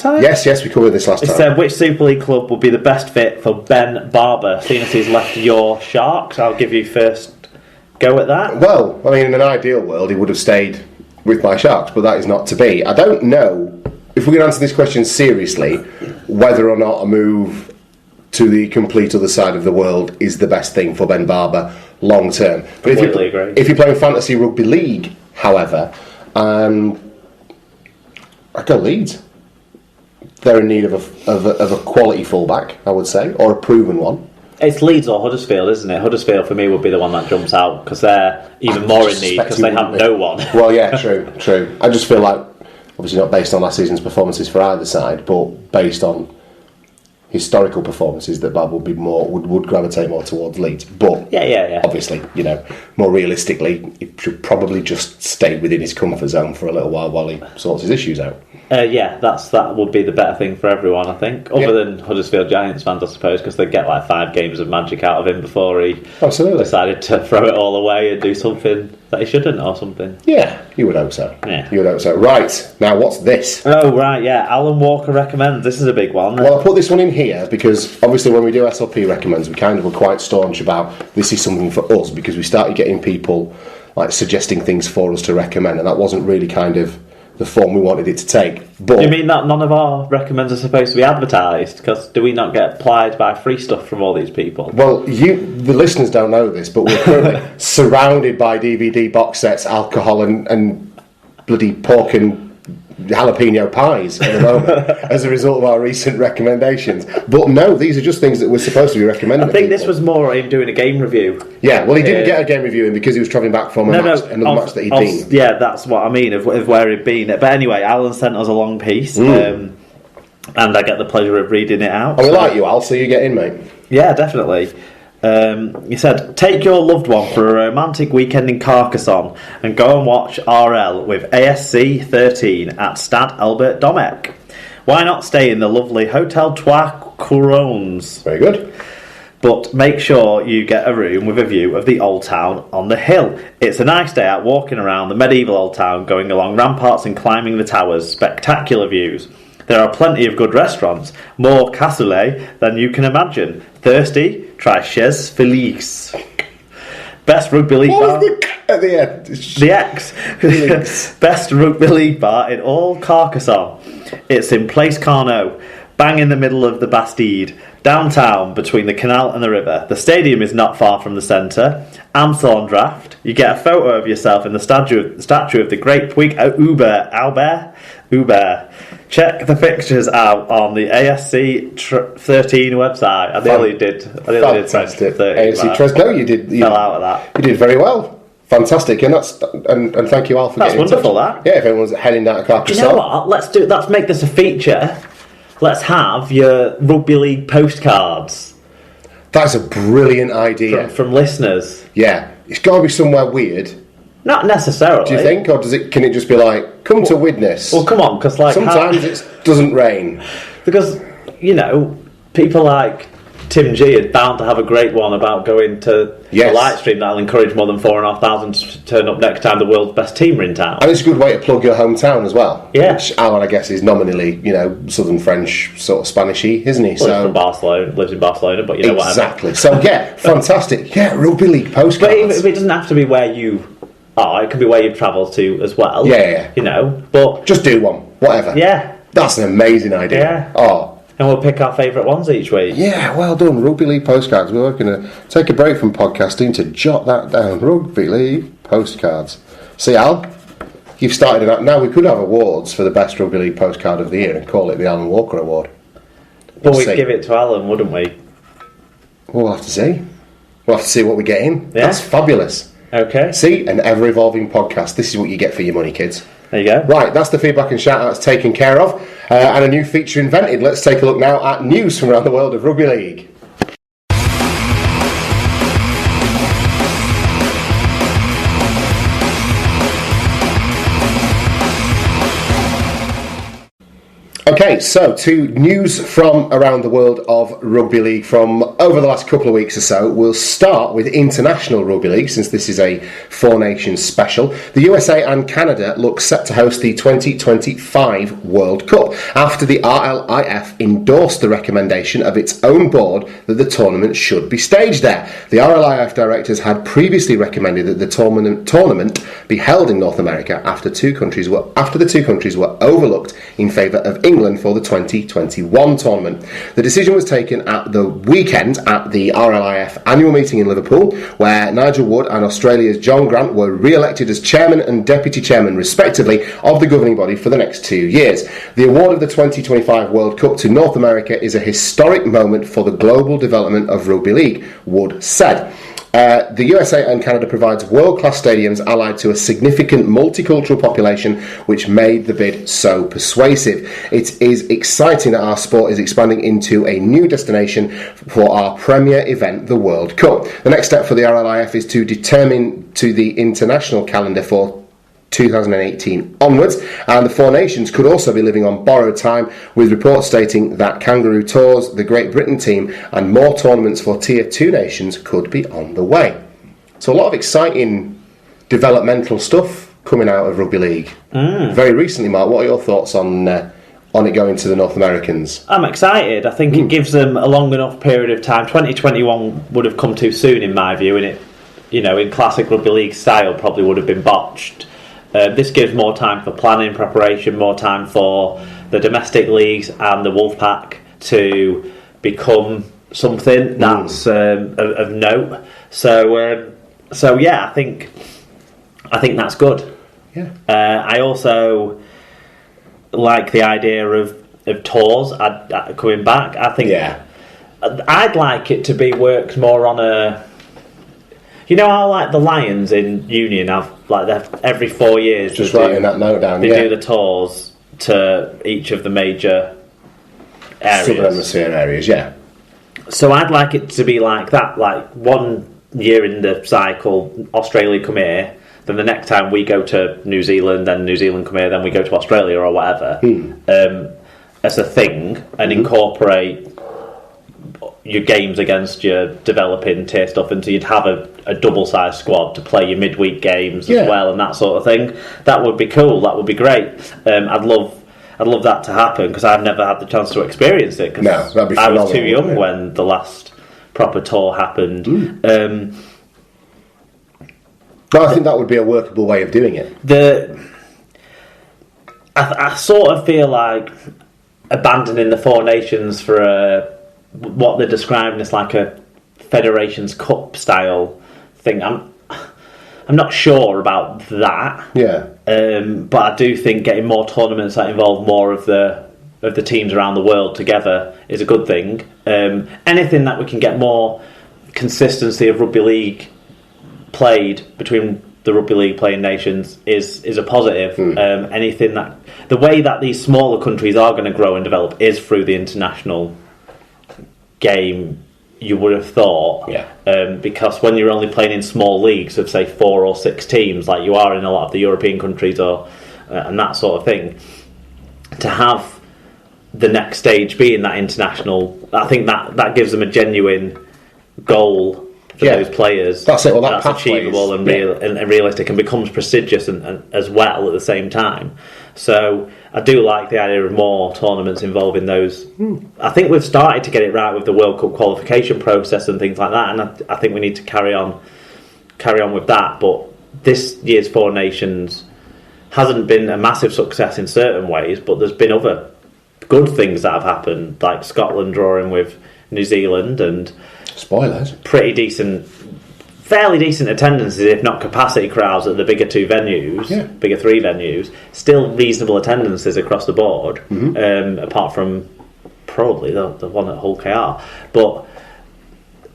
last time? Yes, we covered this last time. It said, which Super League club would be the best fit for Ben Barber, seeing as he's left your Sharks? I'll give you first go at that. Well, I mean, in an ideal world, he would have stayed with my Sharks, but that is not to be. I don't know, if we're going to answer this question seriously, whether or not a move to the complete other side of the world is the best thing for Ben Barber long term. But if you're playing fantasy rugby league, however, I'd go Leeds. They're in need of a quality fullback, I would say, or a proven one. It's Leeds or Huddersfield, isn't it? Huddersfield for me would be the one that jumps out because they're even more in need because they have no one. Well, yeah, true. I just feel like, obviously not based on last season's performances for either side, but based on historical performances, that Bob would gravitate more towards Leeds. But yeah. Obviously, more realistically, he should probably just stay within his comfort zone for a little while he sorts his issues out. That would be the better thing for everyone, I think. Other than Huddersfield Giants fans, I suppose, because they'd get like 5 games of magic out of him before he decided to throw it all away and do something that he shouldn't or something. Yeah, you would hope so. Yeah. You would hope so. Right, now what's this? Oh, right, yeah. Alan Walker recommends. This is a big one. Well, I put this one in here because obviously when we do SLP recommends, we kind of were quite staunch about this is something for us because we started getting people like suggesting things for us to recommend, and that wasn't really kind of the form we wanted it to take. But do you mean that none of our recommends are supposed to be advertised? Because do we not get plied by free stuff from all these people? Well, the listeners don't know this, but we're currently surrounded by DVD box sets, alcohol and bloody pork and jalapeno pies at the moment as a result of our recent recommendations. But no, these are just things that we're supposed to be recommending. I think this was more him doing a game review. Yeah, well, he didn't get a game review in because he was travelling back from another match that he'd been. Yeah, that's what I mean of where he'd been. But anyway, Alan sent us a long piece, and I get the pleasure of reading it out. I like you, Al, so you get in, mate. Yeah, definitely. He said, take your loved one for a romantic weekend in Carcassonne and go and watch RL with ASC 13 at Stade Albert Domek. Why not stay in the lovely Hotel Trois Couronnes? Very good. But make sure you get a room with a view of the old town on the hill. It's a nice day out walking around the medieval old town, going along ramparts and climbing the towers. Spectacular views. There are plenty of good restaurants, more cassoulet than you can imagine. Thirsty? Try Chez Felix. Best rugby league bar at the end. The X. Best rugby league bar in all Carcassonne. It's in Place Carnot, bang in the middle of the Bastide, downtown between the canal and the river. The stadium is not far from the centre. Amstel draft. You get a photo of yourself in the statue of the great Puig Albert. Check the pictures out on the ASC 13 website. I nearly did. Fantastic. ASC 13. No, you did. Fell out of that. You did very well. Fantastic, and thank you all for getting in touch. That's wonderful. That. Yeah, if anyone's heading down to Carcassonne. Do you know what? Let's make this a feature. Let's have your Rugby League postcards. That's a brilliant idea from listeners. Yeah, it's got to be somewhere weird. Not necessarily. Do you think, or can it just be like, come to Widnes? Well, come on, because sometimes it doesn't rain. Because people like Tim G are bound to have a great one about going to a light stream that'll encourage more than 4,500 to turn up next time the world's best team are in town. And it's a good way to plug your hometown as well. Yeah. Which Alan, I guess, is nominally, Southern French, sort of Spanishy, isn't he? Well, from Barcelona, lives in Barcelona, but you know what I mean. Exactly. So, yeah, fantastic. Yeah, Rugby League postcards. But it doesn't have to be where you are. It could be where you've travelled to as well. Yeah. But just do one. Whatever. Yeah. That's an amazing idea. Yeah. Oh. And we'll pick our favourite ones each week. Yeah, well done. Rugby League postcards. We're going to take a break from podcasting to jot that down. Rugby League postcards. See, Al, you've started it. Now we could have awards for the best Rugby League postcard of the year and call it the Alan Walker Award. But we'd give it to Alan, wouldn't we? We'll have to see. We'll have to see what we get in. Yeah. That's fabulous. Okay. See, an ever-evolving podcast. This is what you get for your money, kids. There you go. Right, that's the feedback and shout-outs taken care of. And a new feature invented. Let's take a look now at news from around the world of Rugby League. Okay, so to news from around the world of rugby league from over the last couple of weeks or so. We'll start with international rugby league, since this is a Four Nations special. The USA and Canada look set to host the 2025 World Cup after the RLIF endorsed the recommendation of its own board that the tournament should be staged there. The RLIF directors had previously recommended that the tournament be held in North America after the two countries were overlooked in favour of England for the 2021 tournament. The decision was taken at the weekend at the RLIF annual meeting in Liverpool, where Nigel Wood and Australia's John Grant were re-elected as chairman and deputy chairman respectively of the governing body for the next 2 years. The award of the 2025 World Cup to North America is a historic moment for the global development of rugby league, Wood said. The USA and Canada provides world-class stadiums allied to a significant multicultural population, which made the bid so persuasive. It is exciting that our sport is expanding into a new destination for our premier event, the World Cup. The next step for the RLIF is to determine to the international calendar for 2018 onwards, and the Four Nations could also be living on borrowed time, with reports stating that Kangaroo Tours, the Great Britain team, and more tournaments for Tier 2 nations could be on the way. So a lot of exciting developmental stuff coming out of Rugby League. Very recently, Mark, what are your thoughts on it going to the North Americans? I'm excited. I think it gives them a long enough period of time. 2021 would have come too soon in my view, and it, in classic Rugby League style, probably would have been botched. This gives more time for planning, preparation, more time for the domestic leagues and the Wolfpack to become something that's of note. So yeah, I think that's good. Yeah. I also like the idea of tours coming back. I think I'd like it to be worked more on a. You know how like the Lions in Union have every 4 years just writing that note down. They do the tours to each of the major areas, Southern Hemisphere areas. Yeah. So I'd like it to be like that. Like 1 year in the cycle, Australia come here. Then the next time we go to New Zealand, then New Zealand come here. Then we go to Australia or whatever. As a thing, and incorporate your games against your developing tier stuff, and so you'd have a double-sized squad to play your midweek games as well, and that sort of thing. That would be cool. That would be great. I'd love that to happen, because I've never had the chance to experience it. Cause that'd be I was too young when the last proper tour happened. But I think that would be a workable way of doing it. I sort of feel like abandoning the Four Nations for what they're describing as like a Federations Cup style thing. I'm not sure about that. Yeah. But I do think getting more tournaments that involve more of the teams around the world together is a good thing. Anything that we can get more consistency of rugby league played between the rugby league playing nations is a positive. Anything that the way that these smaller countries are going to grow and develop is through the international game, you would have thought. Because when you're only playing in small leagues of say 4 or 6 teams, like you are in a lot of the European countries or and that sort of thing, to have the next stage being that international, I think that gives them a genuine goal for those players. That's it. Well, that's achievable and realistic, and becomes prestigious and as well at the same time. So I do like the idea of more tournaments involving those. I think we've started to get it right with the World Cup qualification process and things like that, and I think we need to carry on with that. But this year's Four Nations hasn't been a massive success in certain ways, but there's been other good things that have happened, like Scotland drawing with New Zealand and spoilers, pretty decent, fairly decent attendances, if not capacity crowds at the bigger 2 venues, bigger 3 venues. Still reasonable attendances across the board, apart from probably the one at Hull KR. But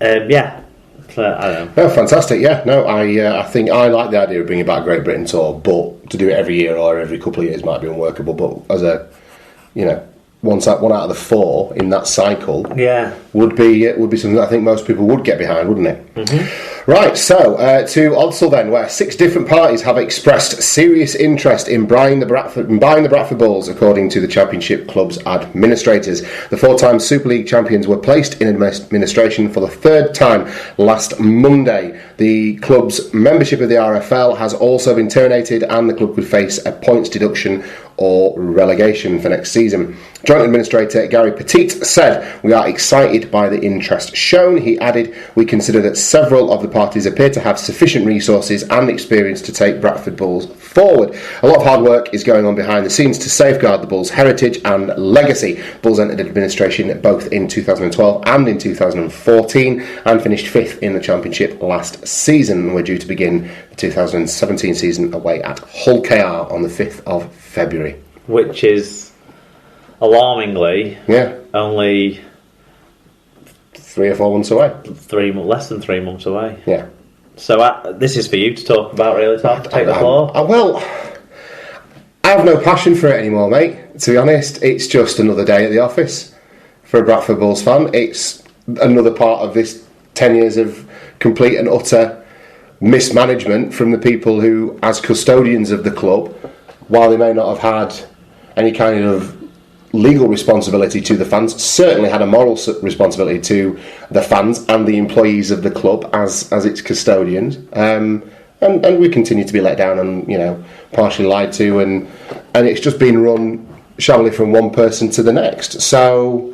I don't know. Oh, fantastic! Yeah, no, I think I like the idea of bringing back Great Britain tour, but to do it every year or every couple of years might be unworkable. But as a, one out of the 4 in that cycle, would be something that I think most people would get behind, wouldn't it? Right, so to Odsal then, where 6 different parties have expressed serious interest in buying the Bradford Bulls, according to the Championship Club's administrators. The 4-time Super League champions were placed in administration for the 3rd time last Monday. The club's membership of the RFL has also been terminated, and the club could face a points deduction or relegation for next season. Joint Administrator Gary Petit said, "We are excited by the interest shown." He added, "We consider that several of the parties appear to have sufficient resources and experience to take Bradford Bulls forward. A lot of hard work is going on behind the scenes to safeguard the Bulls' heritage and legacy." Bulls entered administration both in 2012 and in 2014 and finished 5th in the Championship last season. We're due to begin the 2017 season away at Hull KR on the 5th of February. Which is alarmingly only 3 or 4 months away. Less than 3 months away. Yeah. So this is for you to talk about, really, Tom. Take the floor. Well, I have no passion for it anymore, mate. To be honest, it's just another day at the office for a Bradford Bulls fan. It's another part of this 10 years of complete and utter mismanagement from the people who, as custodians of the club, while they may not have had any kind of legal responsibility to the fans, certainly had a moral responsibility to the fans and the employees of the club as its custodians. And we continue to be let down and, partially lied to, and it's just been run shabbily from one person to the next. So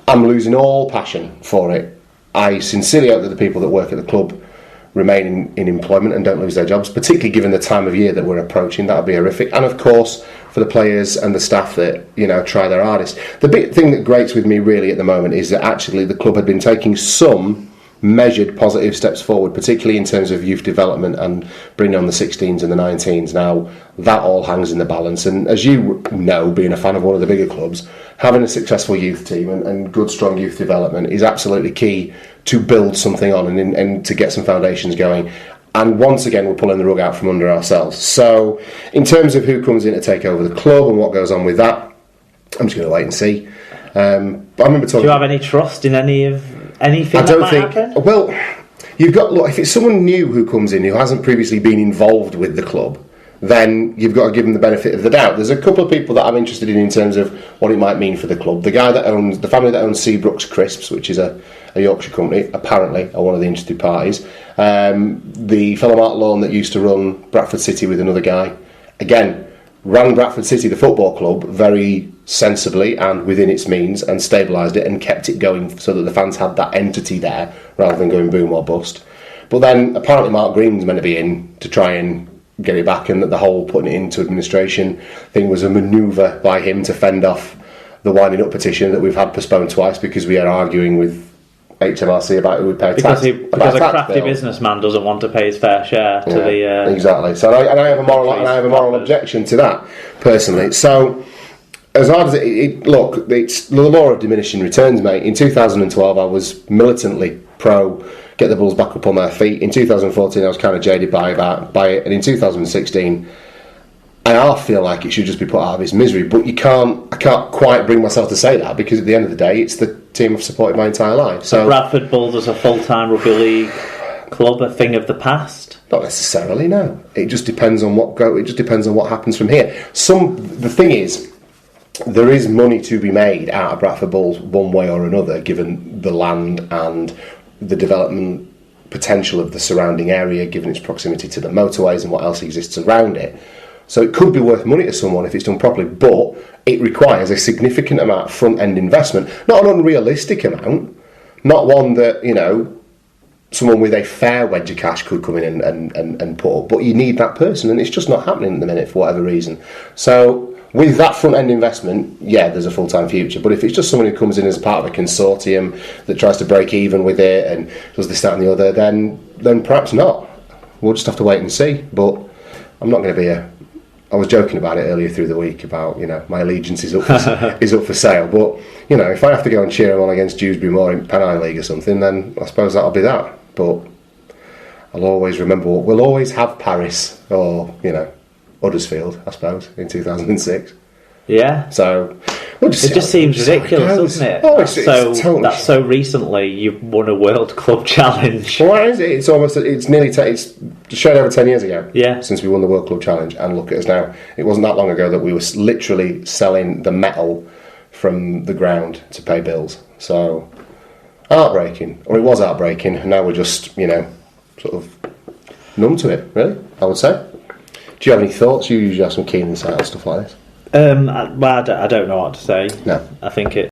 I'm losing all passion for it. I sincerely hope that the people that work at the club remain in employment and don't lose their jobs, particularly given the time of year that we're approaching. That would be horrific. And of course, for the players and the staff that, try their hardest. The big thing that grates with me really at the moment is that actually the club had been taking some measured positive steps forward, particularly in terms of youth development and bringing on the 16s and the 19s. Now, that all hangs in the balance. And as you know, being a fan of one of the bigger clubs, having a successful youth team and good, strong youth development is absolutely key to build something on and to get some foundations going. And once again, we're pulling the rug out from under ourselves. So, in terms of who comes in to take over the club and what goes on with that, I'm just going to wait and see. I remember talking. Do you have any trust in anything that might happen? Well, if it's someone new who comes in who hasn't previously been involved with the club, then you've got to give them the benefit of the doubt. There's a couple of people that I'm interested in terms of what it might mean for the club. The family that owns Seabrooks Crisps, which is a Yorkshire company, apparently are one of the interested parties. The fellow Mark Lawn that used to run Bradford City with another guy, again, ran Bradford City, the football club, very sensibly and within its means, and stabilised it and kept it going so that the fans had that entity there rather than going boom or bust. But then apparently Mark Green's meant to be in to try and get it back, and that the whole putting it into administration thing was a manoeuvre by him to fend off the winding up petition that we've had postponed twice because we are arguing with HMRC about who would pay tax. Because a crafty businessman doesn't want to pay his fair share to the... Exactly. So I have a moral objection to that, personally. So, as hard as it's the law of diminishing returns, mate. In 2012, I was militantly pro get the Bulls back up on their feet. In 2014, I was kind of jaded by it, and in 2016, I half feel like it should just be put out of its misery. But I can't quite bring myself to say that, because at the end of the day, it's the team I've supported my entire life. So Bradford Bulls as a full-time rugby league club, a thing of the past? Not necessarily, no. It just depends on what happens from here. The thing is, there is money to be made out of Bradford Bulls one way or another, given the land and the development potential of the surrounding area, given its proximity to the motorways and what else exists around it. So it could be worth money to someone if it's done properly, but it requires a significant amount of front-end investment, not an unrealistic amount, not one that, someone with a fair wedge of cash could come in and put up, but you need that person, and it's just not happening at the minute for whatever reason. So with that front-end investment, there's a full-time future. But if it's just someone who comes in as part of a consortium that tries to break even with it and does this, that and the other, then perhaps not. We'll just have to wait and see. But I'm not going to be I was joking about it earlier through the week about, my allegiance is up for sale. But, if I have to go and cheer them on against Dewsbury Moor in Pennine League or something, then I suppose that'll be that. But I'll always remember we'll always have Paris or, Huddersfield, I suppose, in 2006. Yeah. So it just seems ridiculous, doesn't it? Oh, it's totally that's so recently you've won a World Club Challenge. Well, what is it? It's nearly it's straight over 10 years ago. Yeah. Since we won the World Club Challenge, and look at us now. It wasn't that long ago that we were literally selling the metal from the ground to pay bills. So heartbreaking, or it was heartbreaking, and now we're just sort of numb to it. Really, I would say. Do you have any thoughts? You usually have some keen insight on stuff like this. I don't know what to say. No. I think it